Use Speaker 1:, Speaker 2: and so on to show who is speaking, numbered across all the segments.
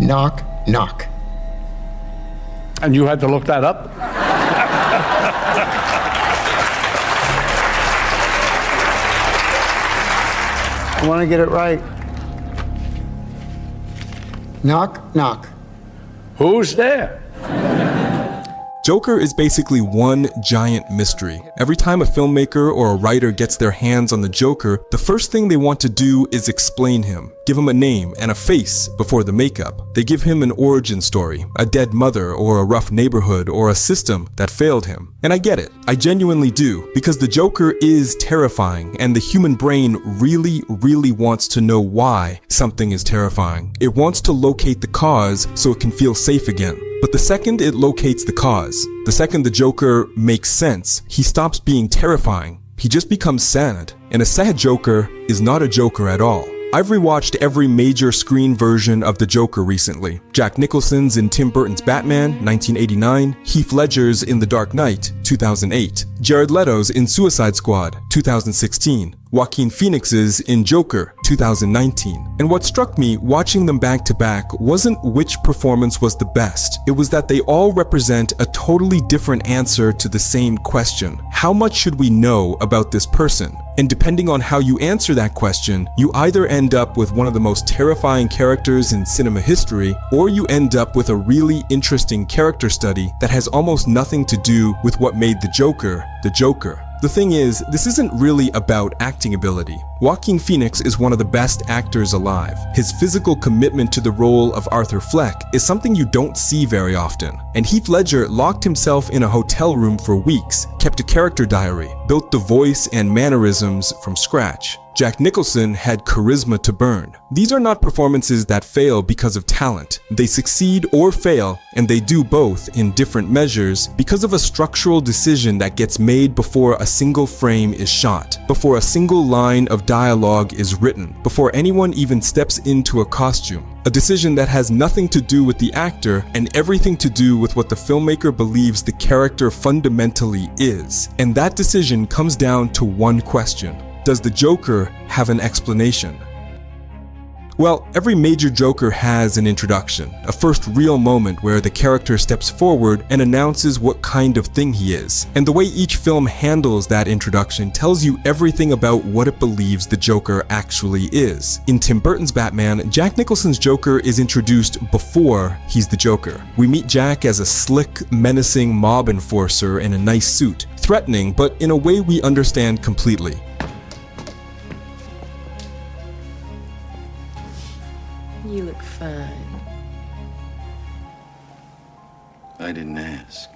Speaker 1: Knock, knock.
Speaker 2: And you had to look that up?
Speaker 1: I want to get it right. Knock, knock.
Speaker 2: Who's there?
Speaker 3: Joker is basically one giant mystery. Every time a filmmaker or a writer gets their hands on the Joker, the first thing they want to do is explain him, give him a name and a face before the makeup. They give him an origin story, a dead mother or a rough neighborhood or a system that failed him. And I get it, I genuinely do, because the Joker is terrifying and the human brain really wants to know why something is terrifying. It wants to locate the cause so it can feel safe again. But the second it locates the cause, the second the Joker makes sense, he stops being terrifying. He just becomes sad. And a sad Joker is not a Joker at all. I've rewatched every major screen version of the Joker recently. Jack Nicholson's in Tim Burton's Batman, 1989, Heath Ledger's in The Dark Knight, 2008, Jared Leto's in Suicide Squad, 2016, Joaquin Phoenix's in Joker, 2019. And what struck me watching them back to back wasn't which performance was the best. It was that they all represent a totally different answer to the same question. How much should we know about this person? And depending on how you answer that question, you either end up with one of the most terrifying characters in cinema history, or you end up with a really interesting character study that has almost nothing to do with what made the Joker the Joker. The thing is, this isn't really about acting ability. Joaquin Phoenix is one of the best actors alive. His physical commitment to the role of Arthur Fleck is something you don't see very often. And Heath Ledger locked himself in a hotel room for weeks, kept a character diary, built the voice and mannerisms from scratch. Jack Nicholson had charisma to burn. These are not performances that fail because of talent. They succeed or fail, and they do both in different measures because of a structural decision that gets made before a single frame is shot, before a single line of dialogue is written, before anyone even steps into a costume. A decision that has nothing to do with the actor and everything to do with what the filmmaker believes the character fundamentally is. And that decision comes down to one question. Does the Joker have an explanation? Well, every major Joker has an introduction, a first real moment where the character steps forward and announces what kind of thing he is. And the way each film handles that introduction tells you everything about what it believes the Joker actually is. In Tim Burton's Batman, Jack Nicholson's Joker is introduced before he's the Joker. We meet Jack as a slick, menacing mob enforcer in a nice suit, threatening, but in a way we understand completely.
Speaker 4: You look fine.
Speaker 5: I didn't ask.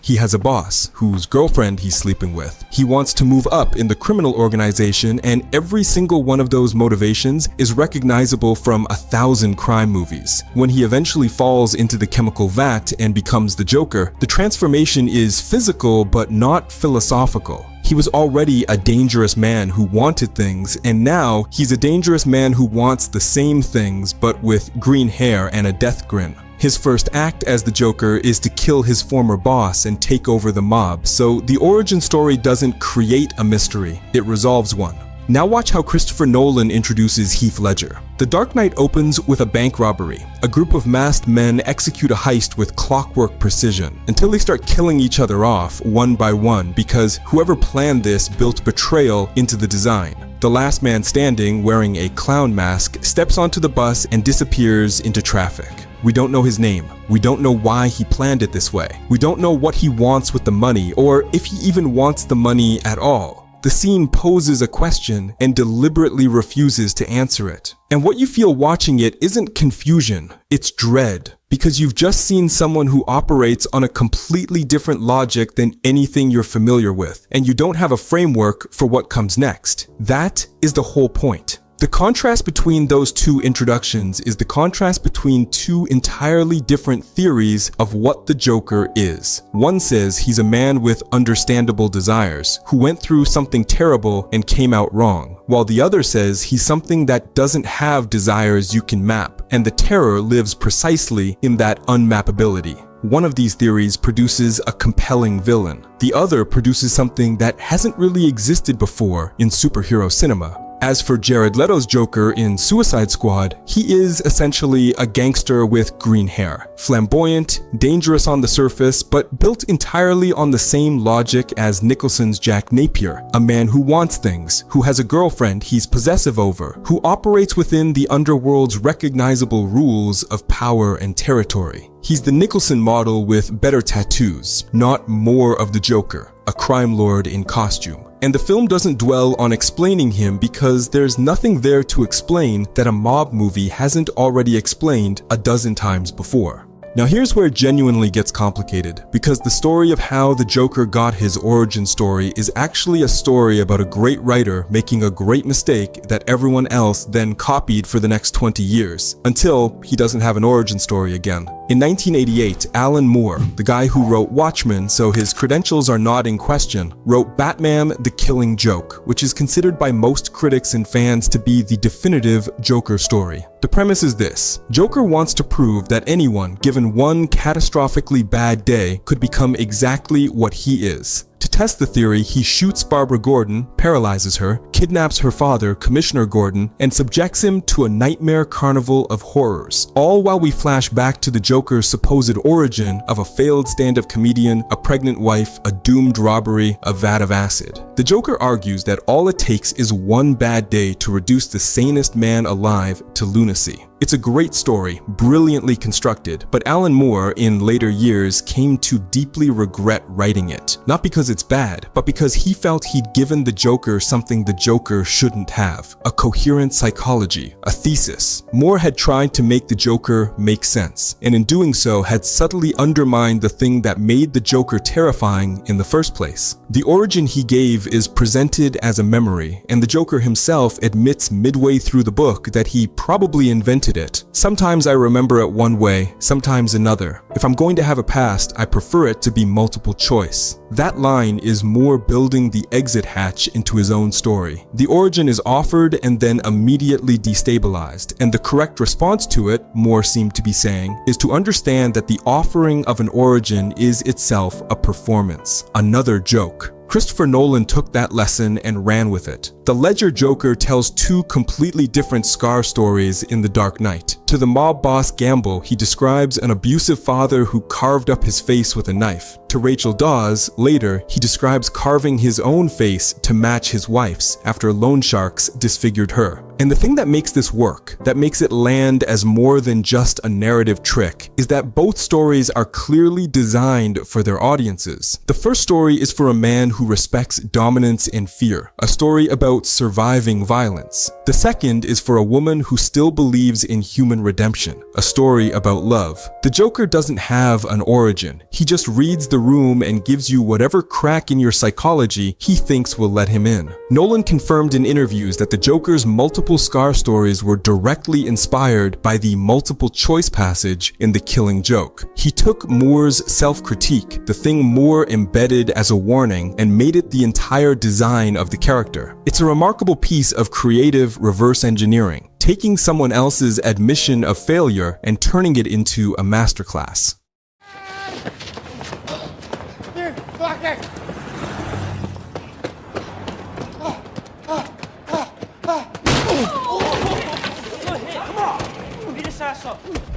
Speaker 3: He has a boss, whose girlfriend he's sleeping with. He wants to move up in the criminal organization, and every single one of those motivations is recognizable from 1,000 crime movies. When he eventually falls into the chemical vat and becomes the Joker, the transformation is physical but not philosophical. He was already a dangerous man who wanted things, and now he's a dangerous man who wants the same things but with green hair and a death grin. His first act as the Joker is to kill his former boss and take over the mob, so the origin story doesn't create a mystery, it resolves one. Now watch how Christopher Nolan introduces Heath Ledger. The Dark Knight opens with a bank robbery. A group of masked men execute a heist with clockwork precision until they start killing each other off one by one because whoever planned this built betrayal into the design. The last man standing, wearing a clown mask, steps onto the bus and disappears into traffic. We don't know his name. We don't know why he planned it this way. We don't know what he wants with the money or if he even wants the money at all. The scene poses a question and deliberately refuses to answer it. And what you feel watching it isn't confusion, it's dread. Because you've just seen someone who operates on a completely different logic than anything you're familiar with, and you don't have a framework for what comes next. That is the whole point. The contrast between those two introductions is the contrast between two entirely different theories of what the Joker is. One says he's a man with understandable desires, who went through something terrible and came out wrong, while the other says he's something that doesn't have desires you can map, and the terror lives precisely in that unmappability. One of these theories produces a compelling villain. The other produces something that hasn't really existed before in superhero cinema. As for Jared Leto's Joker in Suicide Squad, he is essentially a gangster with green hair. Flamboyant, dangerous on the surface, but built entirely on the same logic as Nicholson's Jack Napier, a man who wants things, who has a girlfriend he's possessive over, who operates within the underworld's recognizable rules of power and territory. He's the Nicholson model with better tattoos, not more of the Joker, a crime lord in costume. And the film doesn't dwell on explaining him because there's nothing there to explain that a mob movie hasn't already explained a dozen times before. Now here's where it genuinely gets complicated, because the story of how the Joker got his origin story is actually a story about a great writer making a great mistake that everyone else then copied for the next 20 years, until he doesn't have an origin story again. In 1988, Alan Moore, the guy who wrote Watchmen, so his credentials are not in question, wrote Batman: The Killing Joke, which is considered by most critics and fans to be the definitive Joker story. The premise is this: Joker wants to prove that anyone, given one catastrophically bad day, could become exactly what he is. To test the theory, he shoots Barbara Gordon, paralyzes her, kidnaps her father, Commissioner Gordon, and subjects him to a nightmare carnival of horrors, all while we flash back to the Joker's supposed origin of a failed stand-up comedian, a pregnant wife, a doomed robbery, a vat of acid. The Joker argues that all it takes is one bad day to reduce the sanest man alive to lunacy. It's a great story, brilliantly constructed, but Alan Moore, in later years, came to deeply regret writing it. Not because it's bad, but because he felt he'd given the Joker something the Joker shouldn't have: a coherent psychology, a thesis. Moore had tried to make the Joker make sense, and in doing so had subtly undermined the thing that made the Joker terrifying in the first place. The origin he gave is presented as a memory, and the Joker himself admits midway through the book that he probably invented it. Sometimes I remember it one way, sometimes another. If I'm going to have a past, I prefer it to be multiple choice. That line is Moore building the exit hatch into his own story. The origin is offered and then immediately destabilized, and the correct response to it, Moore seemed to be saying, is to understand that the offering of an origin is itself a performance, another joke. Christopher Nolan took that lesson and ran with it. The Ledger Joker tells two completely different scar stories in The Dark Knight. To the mob boss Gamble, he describes an abusive father who carved up his face with a knife. To Rachel Dawes, later, he describes carving his own face to match his wife's after loan sharks disfigured her. And the thing that makes this work, that makes it land as more than just a narrative trick, is that both stories are clearly designed for their audiences. The first story is for a man who respects dominance and fear, a story about surviving violence. The second is for a woman who still believes in human redemption, a story about love. The Joker doesn't have an origin. He just reads the room and gives you whatever crack in your psychology he thinks will let him in. Nolan confirmed in interviews that the Joker's multiple scar stories were directly inspired by the multiple choice passage in The Killing Joke. He took Moore's self-critique, the thing Moore embedded as a warning, and made it the entire design of the character. It's a remarkable piece of creative reverse engineering, taking someone else's admission of failure and turning it into a masterclass.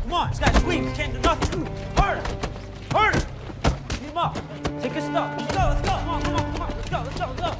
Speaker 6: Come on, this guy's weak. Can't do nothing. Harder! Harder! Beat him up. Take his stuff. Let's go, let's go. Come on, come on, come on. Let's go, let's go, let's go.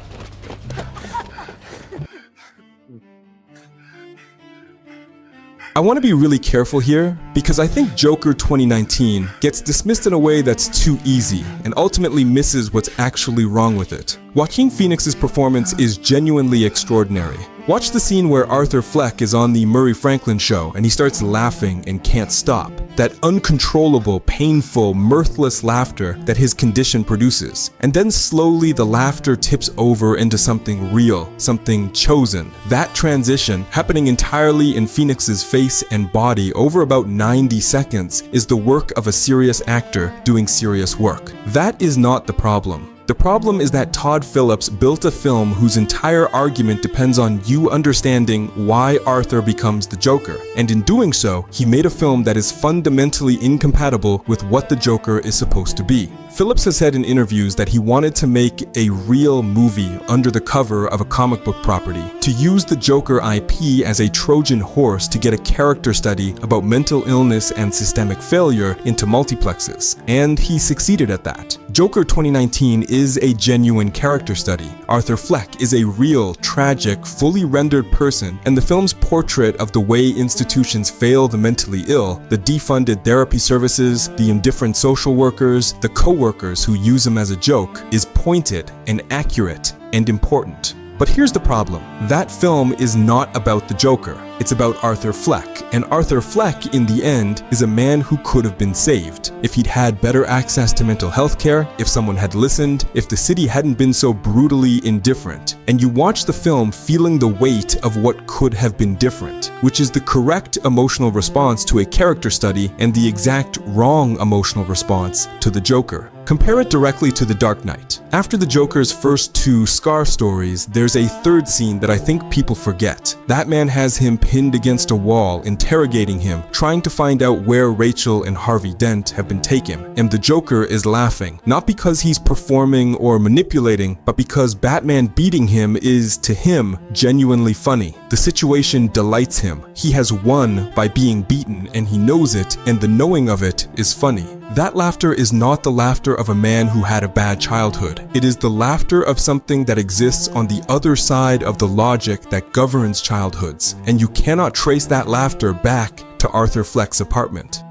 Speaker 3: I want to be really careful here because I think Joker 2019 gets dismissed in a way that's too easy and ultimately misses what's actually wrong with it. Joaquin Phoenix's performance is genuinely extraordinary. Watch the scene where Arthur Fleck is on the Murray Franklin show and he starts laughing and can't stop. That uncontrollable, painful, mirthless laughter that his condition produces. And then slowly the laughter tips over into something real, something chosen. That transition, happening entirely in Phoenix's face and body over about 90 seconds, is the work of a serious actor doing serious work. That is not the problem. The problem is that Todd Phillips built a film whose entire argument depends on you understanding why Arthur becomes the Joker, and in doing so, he made a film that is fundamentally incompatible with what the Joker is supposed to be. Phillips has said in interviews that he wanted to make a real movie under the cover of a comic book property, to use the Joker IP as a Trojan horse to get a character study about mental illness and systemic failure into multiplexes, and he succeeded at that. Joker 2019 is a genuine character study. Arthur Fleck is a real, tragic, fully rendered person, and the film's portrait of the way institutions fail the mentally ill, the defunded therapy services, the indifferent social workers, the co-workers who use him as a joke, is pointed and accurate and important. But here's the problem. That film is not about the Joker. It's about Arthur Fleck, and Arthur Fleck, in the end, is a man who could have been saved if he'd had better access to mental health care, if someone had listened, if the city hadn't been so brutally indifferent. And you watch the film feeling the weight of what could have been different, which is the correct emotional response to a character study and the exact wrong emotional response to the Joker. Compare it directly to The Dark Knight. After the Joker's first two Scar stories, there's a third scene that I think people forget. Batman has him pinned against a wall, interrogating him, trying to find out where Rachel and Harvey Dent have been taken. And the Joker is laughing, not because he's performing or manipulating, but because Batman beating him is, to him, genuinely funny. The situation delights him. He has won by being beaten, and he knows it, and the knowing of it is funny. That laughter is not the laughter of a man who had a bad childhood. It is the laughter of something that exists on the other side of the logic that governs childhoods, and you cannot trace that laughter back to Arthur Fleck's apartment.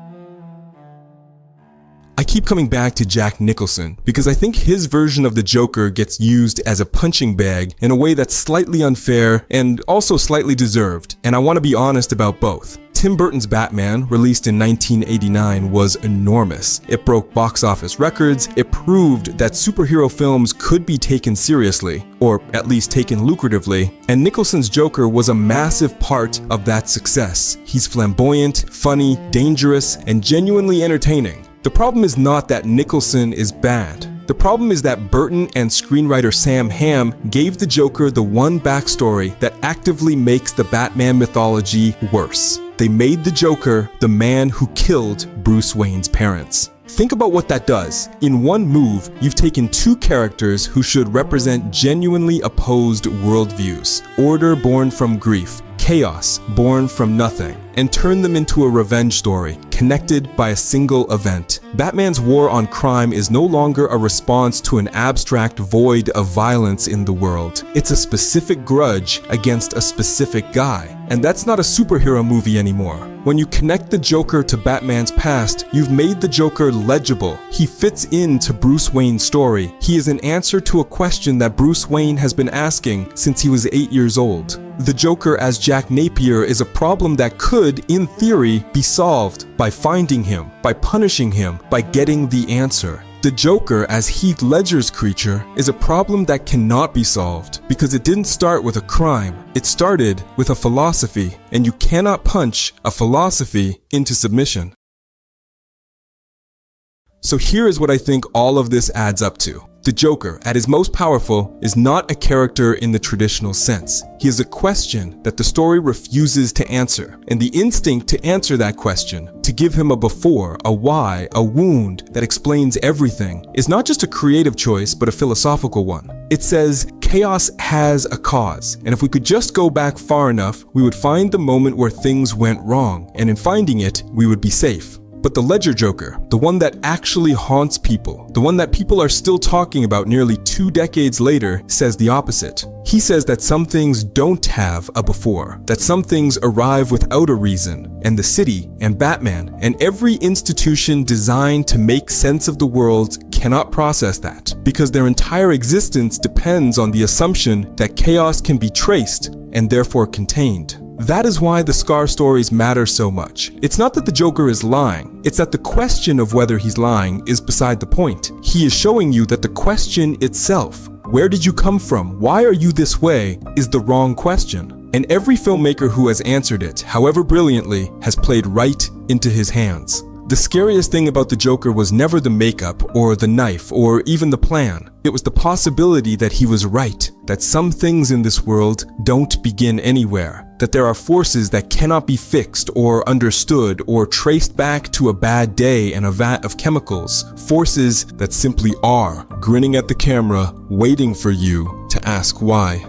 Speaker 3: I keep coming back to Jack Nicholson because I think his version of the Joker gets used as a punching bag in a way that's slightly unfair and also slightly deserved, and I want to be honest about both. Tim Burton's Batman, released in 1989, was enormous. It broke box office records, it proved that superhero films could be taken seriously, or at least taken lucratively, and Nicholson's Joker was a massive part of that success. He's flamboyant, funny, dangerous, and genuinely entertaining. The problem is not that Nicholson is bad. The problem is that Burton and screenwriter Sam Hamm gave the Joker the one backstory that actively makes the Batman mythology worse. They made the Joker the man who killed Bruce Wayne's parents. Think about what that does. In one move, you've taken two characters who should represent genuinely opposed worldviews. Order born from grief, chaos born from nothing, and turn them into a revenge story, connected by a single event. Batman's war on crime is no longer a response to an abstract void of violence in the world. It's a specific grudge against a specific guy. And that's not a superhero movie anymore. When you connect the Joker to Batman's past, you've made the Joker legible. He fits into Bruce Wayne's story. He is an answer to a question that Bruce Wayne has been asking since he was 8 years old. The Joker as Jack Napier is a problem that could, in theory, be solved by finding him, by punishing him, by getting the answer. The Joker as Heath Ledger's creature is a problem that cannot be solved because it didn't start with a crime. It started with a philosophy, and you cannot punch a philosophy into submission. So here is what I think all of this adds up to. The Joker, at his most powerful, is not a character in the traditional sense. He is a question that the story refuses to answer, and the instinct to answer that question, to give him a before, a why, a wound that explains everything, is not just a creative choice, but a philosophical one. It says, chaos has a cause, and if we could just go back far enough, we would find the moment where things went wrong, and in finding it, we would be safe. But the Ledger Joker, the one that actually haunts people, the one that people are still talking about nearly 2 decades later, says the opposite. He says that some things don't have a before, that some things arrive without a reason, and the city, and Batman, and every institution designed to make sense of the world cannot process that, because their entire existence depends on the assumption that chaos can be traced, and therefore contained. That is why the Scar stories matter so much. It's not that the Joker is lying, it's that the question of whether he's lying is beside the point. He is showing you that the question itself, where did you come from, why are you this way, is the wrong question. And every filmmaker who has answered it, however brilliantly, has played right into his hands. The scariest thing about the Joker was never the makeup, or the knife, or even the plan. It was the possibility that he was right, that some things in this world don't begin anywhere, that there are forces that cannot be fixed or understood or traced back to a bad day and a vat of chemicals, forces that simply are, grinning at the camera, waiting for you to ask why.